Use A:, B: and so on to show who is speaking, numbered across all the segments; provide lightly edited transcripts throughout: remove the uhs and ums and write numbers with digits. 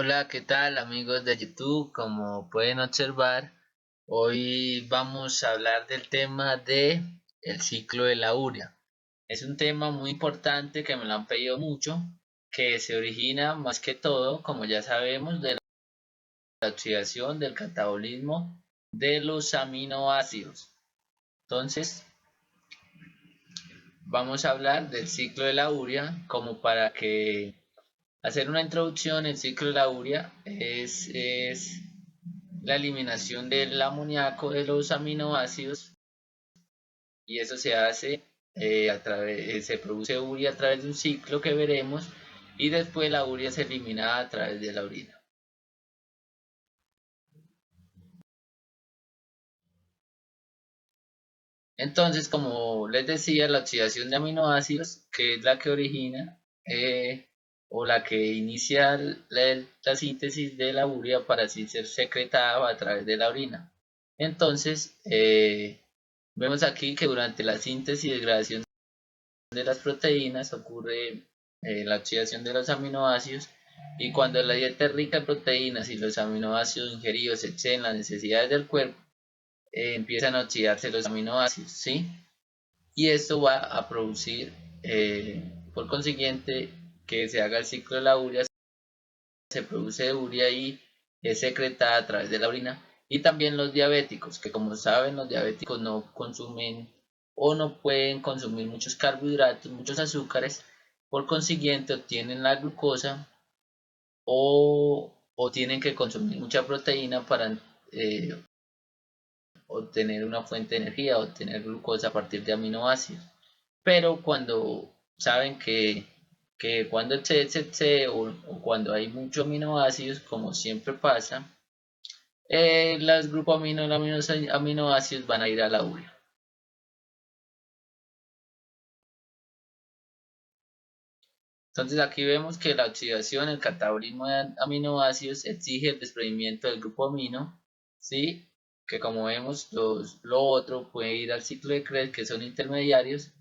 A: Hola, ¿qué tal amigos de YouTube? Como pueden observar, hoy vamos a hablar del tema de el ciclo de la urea. Es un tema muy importante que me lo han pedido mucho, que se origina más que todo, como ya sabemos, de la oxidación del catabolismo de los aminoácidos. Entonces, vamos a hablar del ciclo de la urea como para que hacer una introducción. El ciclo de la urea es la eliminación del amoníaco de los aminoácidos, y eso se hace se produce urea a través de un ciclo que veremos, y después la urea se elimina a través de la orina. Entonces, como les decía, la oxidación de aminoácidos, que es la que origina o la que inicia la síntesis de la urea para así ser secretada a través de la orina. Entonces, vemos aquí que durante la síntesis y degradación de las proteínas ocurre la oxidación de los aminoácidos, y cuando la dieta es rica en proteínas y los aminoácidos ingeridos exceden las necesidades del cuerpo, empiezan a oxidarse los aminoácidos, ¿sí? Y esto va a producir, por consiguiente, que se haga el ciclo de la urea. Se produce urea y es secretada a través de la orina. Y también los diabéticos, que como saben, los diabéticos no consumen o no pueden consumir muchos carbohidratos, muchos azúcares, por consiguiente obtienen la glucosa o tienen que consumir mucha proteína para obtener una fuente de energía, obtener glucosa a partir de aminoácidos. Pero cuando saben que cuando se excede o cuando hay muchos aminoácidos, como siempre pasa, los grupos aminoácidos van a ir a la urea. Entonces aquí vemos que la oxidación, el catabolismo de aminoácidos exige el desprendimiento del grupo amino, ¿sí? Que como vemos, lo otro puede ir al ciclo de Krebs, que son intermediarios,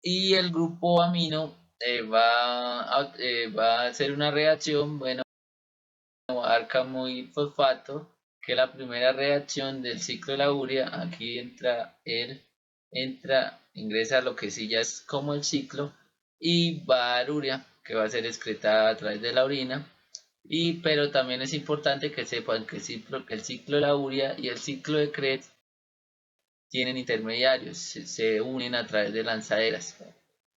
A: y el grupo amino va a hacer una reacción, bueno, y fosfato, que es la primera reacción del ciclo de la urea. Aquí ingresa lo que sí ya es como el ciclo, y va a dar urea, que va a ser excretada a través de la orina. Pero también es importante que sepan que el ciclo de la urea y el ciclo de Krebs tienen intermediarios, se unen a través de lanzaderas.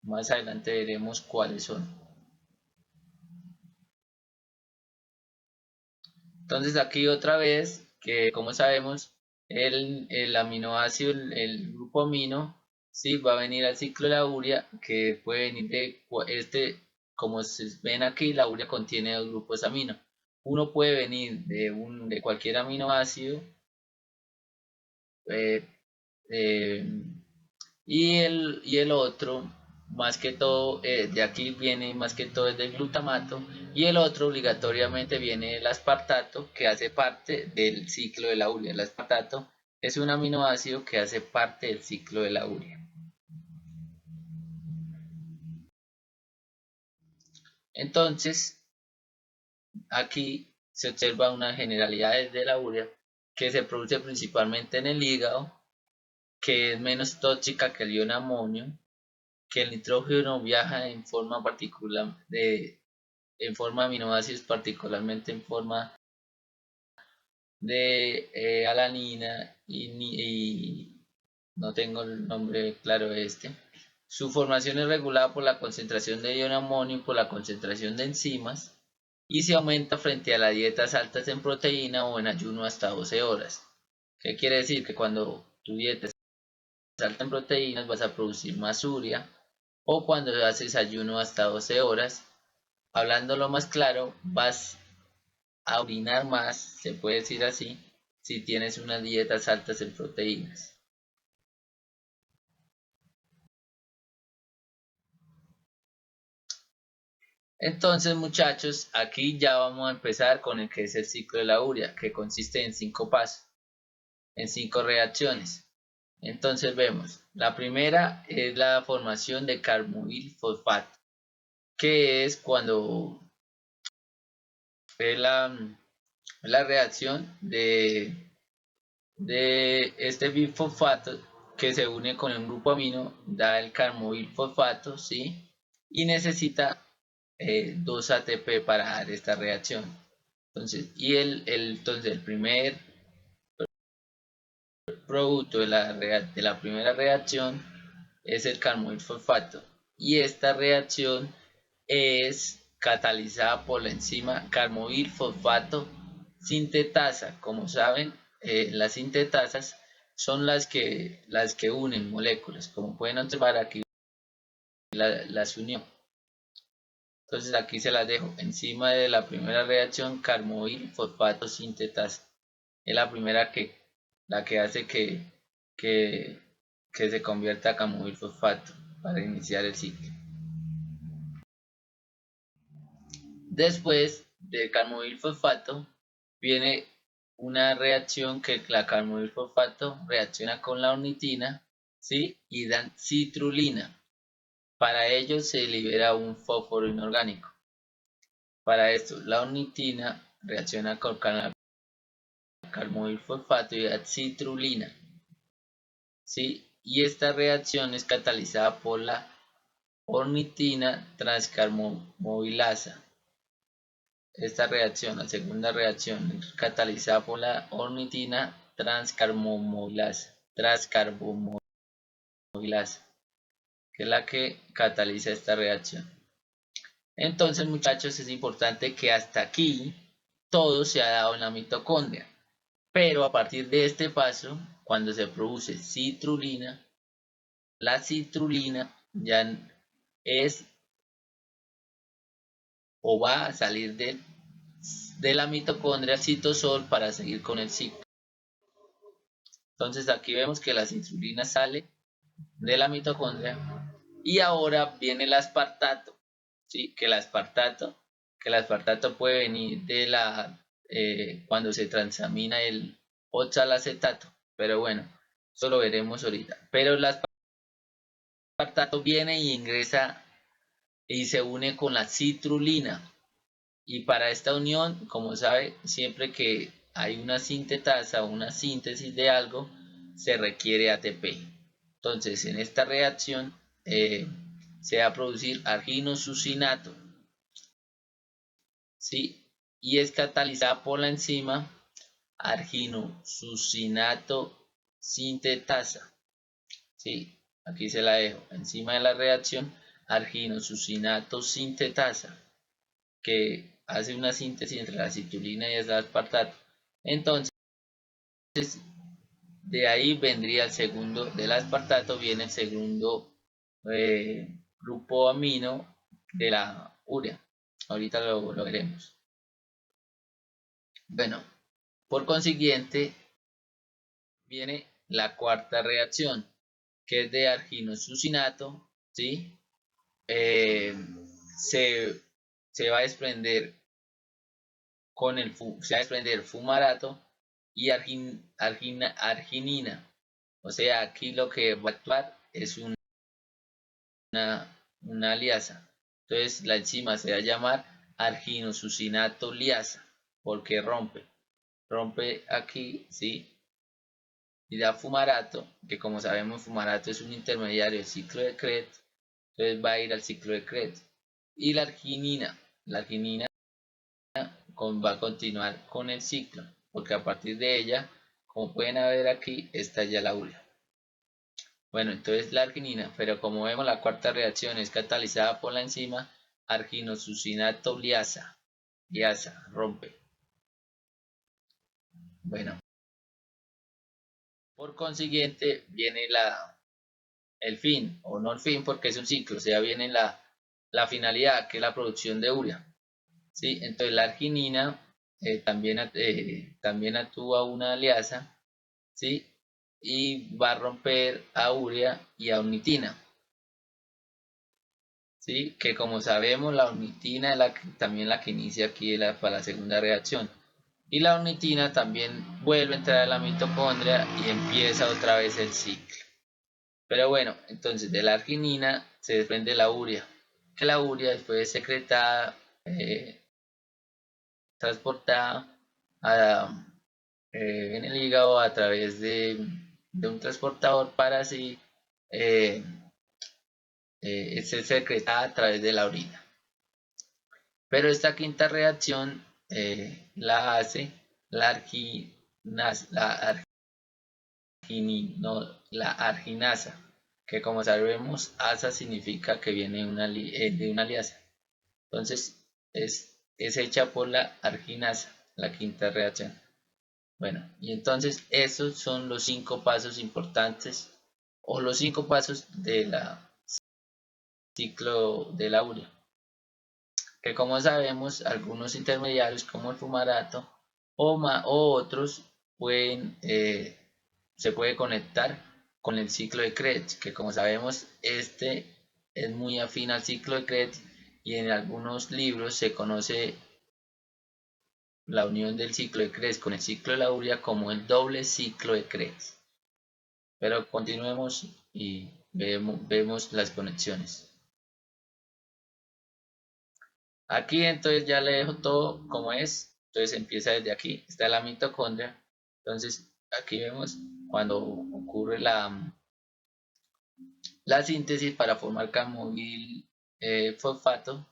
A: Más adelante veremos cuáles son. Entonces aquí otra vez, que como sabemos, el aminoácido, el grupo amino, sí, va a venir al ciclo de la urea, que puede venir como se ven aquí, la urea contiene dos grupos amino. Uno puede venir de cualquier aminoácido, eh, eh, y el otro, más que todo, de aquí viene más que todo el del glutamato, y el otro obligatoriamente viene el aspartato, que hace parte del ciclo de la urea. El aspartato es un aminoácido que hace parte del ciclo de la urea. Entonces, aquí se observa una generalidad de la urea, que se produce principalmente en el hígado, que es menos tóxica que el ion amonio, que el nitrógeno viaja en forma particular en forma de aminoácidos, particularmente en forma de alanina y no tengo el nombre claro de este. Su formación es regulada por la concentración de ion amonio y por la concentración de enzimas, y se aumenta frente a las dietas altas en proteína o en ayuno hasta 12 horas. ¿Qué quiere decir? Que cuando tu dieta es alta en proteínas vas a producir más urea, o cuando haces ayuno hasta 12 horas, hablándolo más claro, vas a orinar más, se puede decir así, si tienes unas dietas altas en proteínas. Entonces, muchachos, aquí ya vamos a empezar con el que es el ciclo de la urea, que consiste en 5 pasos, en 5 reacciones. Entonces vemos, la primera es la formación de carboxil fosfato, que es cuando es la reacción de este bifosfato que se une con un grupo amino, da el carboxil fosfato, ¿sí? Y necesita 2 ATP para dar esta reacción. Entonces, entonces el primer producto de la primera reacción es el carboxil fosfato. Y esta reacción es catalizada por la enzima carboxil fosfato sintetasa. Como saben, las sintetasas son las que unen moléculas. Como pueden observar aquí las unió. Entonces aquí se las dejo. Encima de la primera reacción, carboxil fosfato sintetasa. Es la primera la que hace que, que se convierta a carboxil fosfato para iniciar el ciclo. Después del carboxil fosfato viene una reacción que la carboxil fosfato reacciona con la ornitina, ¿sí? Y dan citrulina. Para ello se libera un fósforo inorgánico. Para esto, la ornitina reacciona con carboxil fosfato y da citrulina, ¿sí? Y esta reacción es catalizada por la ornitina transcarboxilasa. Esta reacción, la segunda reacción, es catalizada por la ornitina transcarboxilasa, que es la que cataliza esta reacción. Entonces, muchachos, es importante que hasta aquí todo se ha dado en la mitocondria. Pero a partir de este paso, cuando se produce citrulina, la citrulina ya es o va a salir de la mitocondria citosol para seguir con el ciclo. Entonces aquí vemos que la citrulina sale de la mitocondria y ahora viene el aspartato, ¿sí? Que el aspartato puede venir de cuando se transamina el oxalacetato, pero bueno, eso lo veremos ahorita. Pero el aspartato viene y ingresa y se une con la citrulina. Y para esta unión, como sabe, siempre que hay una sintetasa o una síntesis de algo, se requiere ATP. Entonces, en esta reacción se va a producir arginosucinato, ¿sí? Y es catalizada por la enzima arginosucinato sintetasa, ¿sí? Aquí se la dejo. Encima de la reacción, arginosucinato sintetasa, que hace una síntesis entre la citrulina y el aspartato. Entonces, de ahí vendría el segundo, del aspartato viene el segundo grupo amino de la urea. Ahorita lo veremos. Bueno, por consiguiente, viene la cuarta reacción, que es de arginosucinato, ¿sí? Se, se va a desprender se va a desprender fumarato y arginina. O sea, aquí lo que va a actuar es una liasa. Entonces la enzima se va a llamar arginosucinato liasa porque rompe aquí, ¿sí? Y da fumarato, que como sabemos fumarato es un intermediario del ciclo de Krebs, entonces va a ir al ciclo de Krebs. Y la arginina va a continuar con el ciclo, porque a partir de ella, como pueden ver aquí, está ya la urea. Bueno, entonces la arginina, pero como vemos la cuarta reacción es catalizada por la enzima arginosucinato liasa, rompe. Bueno, por consiguiente viene el fin, o no el fin porque es un ciclo, o sea, viene la finalidad que es la producción de urea. ¿Sí? Entonces la arginina también actúa una aliasa, ¿sí? Y va a romper a urea y a ornitina, ¿sí? Que como sabemos la ornitina es también la que inicia aquí para la segunda reacción. Y la ornitina también vuelve a entrar a la mitocondria y empieza otra vez el ciclo. Pero bueno, entonces de la arginina se desprende la urea, que la urea después es secretada transportada en el hígado a través de un transportador para así eh, ser secretada a través de la orina. Pero esta quinta reacción la hace la la arginasa, que como sabemos, asa significa que viene de una liasa. Entonces es hecha por la arginasa, la quinta reacción. Bueno, y entonces esos son los 5 pasos importantes o los 5 pasos del ciclo de la urea, que como sabemos algunos intermediarios como el fumarato o otros pueden, se puede conectar con el ciclo de Krebs, que como sabemos este es muy afín al ciclo de Krebs y en algunos libros se conoce la unión del ciclo de Krebs con el ciclo de la urea como el doble ciclo de Krebs. Pero continuemos y vemos las conexiones. Aquí entonces ya le dejo todo como es. Entonces empieza desde aquí. Está la mitocondria. Entonces aquí vemos cuando ocurre la síntesis para formar carboxil fosfato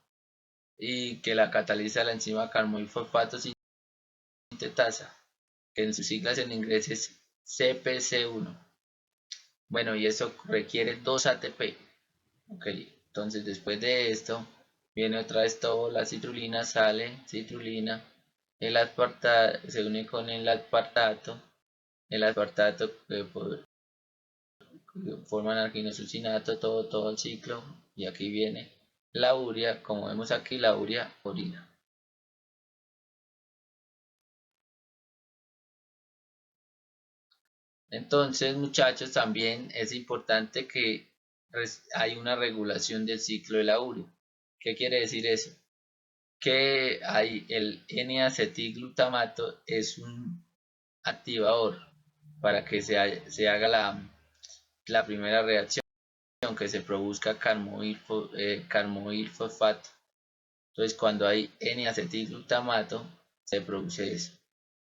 A: y que la cataliza la enzima carboxil fosfato sintetasa, que en sus siglas en inglés es CPC1. Bueno, y eso requiere 2 ATP. Ok, entonces después de esto viene otra vez todo, la citrulina sale, citrulina, el aspartato se une con el aspartato que forman arginosucinato, todo el ciclo, y aquí viene la urea, como vemos aquí la urea orina. Entonces muchachos, también es importante que hay una regulación del ciclo de la urea. ¿Qué quiere decir eso? Que hay el N-acetilglutamato es un activador para que se haga la primera reacción, que se produzca carboxil fosfato. Entonces cuando hay N-acetilglutamato se produce eso.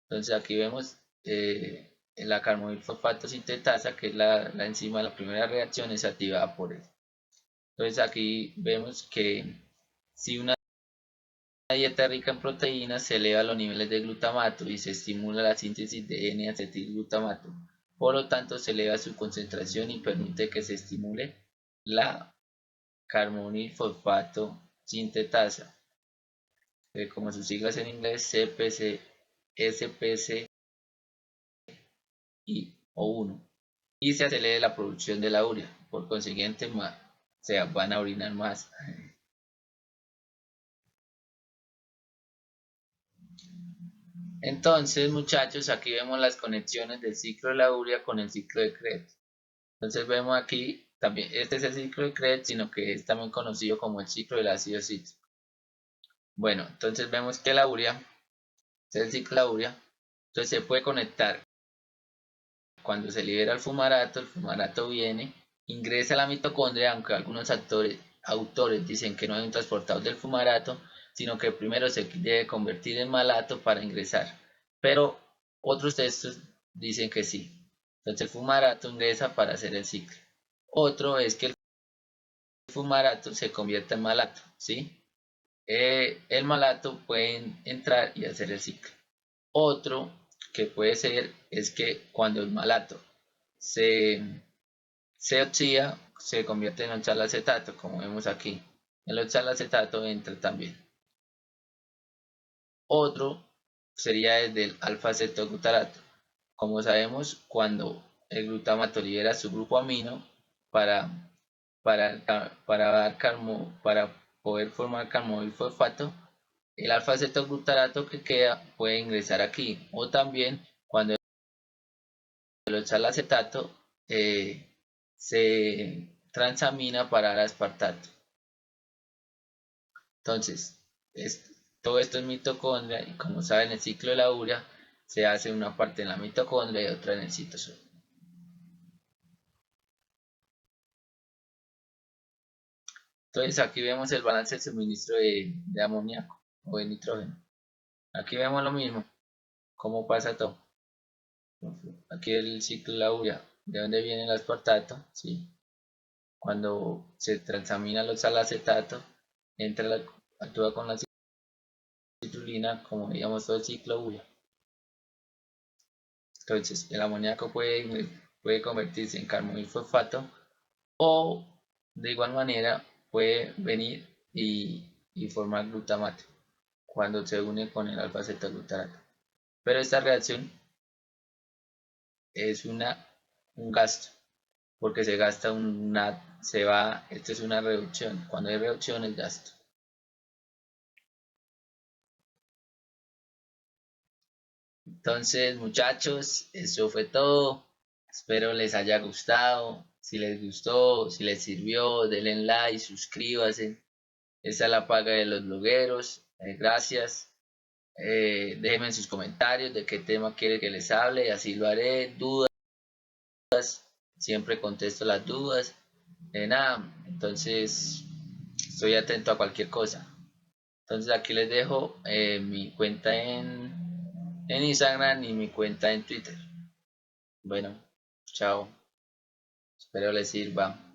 A: Entonces aquí vemos la carboxil fosfato sintetasa, que es la enzima de la primera reacción, es activada por él. Entonces aquí vemos que si una dieta rica en proteínas se eleva los niveles de glutamato y se estimula la síntesis de N-acetilglutamato. Por lo tanto, se eleva su concentración y permite que se estimule la carboxil fosfato sintetasa, como sus siglas en inglés CPC, SPC o 1, y se acelera la producción de la urea. Por consiguiente, se van a orinar más. Entonces, muchachos, aquí vemos las conexiones del ciclo de la urea con el ciclo de Krebs. Entonces vemos aquí también, este es el ciclo de Krebs, sino que es también conocido como el ciclo del ácido cítrico. Bueno, entonces vemos que la urea, este es el ciclo de la urea, entonces se puede conectar cuando se libera el fumarato viene, ingresa a la mitocondria, aunque algunos autores dicen que no hay un transportador del fumarato, sino que primero se debe convertir en malato para ingresar. Pero otros textos dicen que sí. Entonces el fumarato ingresa para hacer el ciclo. Otro es que el fumarato se convierta en malato, ¿sí? El malato puede entrar y hacer el ciclo. Otro que puede ser es que cuando el malato se, se oxida, se convierte en oxalacetato, como vemos aquí. El oxalacetato entra también. Otro sería desde el alfa-cetoglutarato. Como sabemos, cuando el glutamato libera su grupo amino para, para poder formar carboxil fosfato, el alfa-cetoglutarato que queda puede ingresar aquí. O también cuando el oxalacetato se transamina para el aspartato. Entonces, todo esto es mitocondria y como saben el ciclo de la urea se hace una parte en la mitocondria y otra en el citosol. Entonces aquí vemos el balance del suministro de amoníaco o de nitrógeno. Aquí vemos lo mismo, cómo pasa todo. Aquí el ciclo de la urea, de dónde viene el aspartato, ¿sí? Cuando se transamina los acetato, actúa con la citrulina, como digamos todo el ciclo urea. Entonces, el amoníaco puede convertirse en carbonilfosfato o de igual manera puede venir y formar glutamato cuando se une con el alfa-cetoglutarato. Pero esta reacción es un gasto, porque se gasta esto es una reducción. Cuando hay reducción es gasto. Entonces, muchachos, eso fue todo. Espero les haya gustado. Si les gustó, si les sirvió, denle like, suscríbanse. Esa es la paga de los blogueros. Gracias. Déjenme en sus comentarios de qué tema quiere que les hable, y así lo haré. Dudas, siempre contesto las dudas. Nada, entonces estoy atento a cualquier cosa. Entonces aquí les dejo mi cuenta en Instagram y mi cuenta en Twitter. Bueno, chao. Espero les sirva.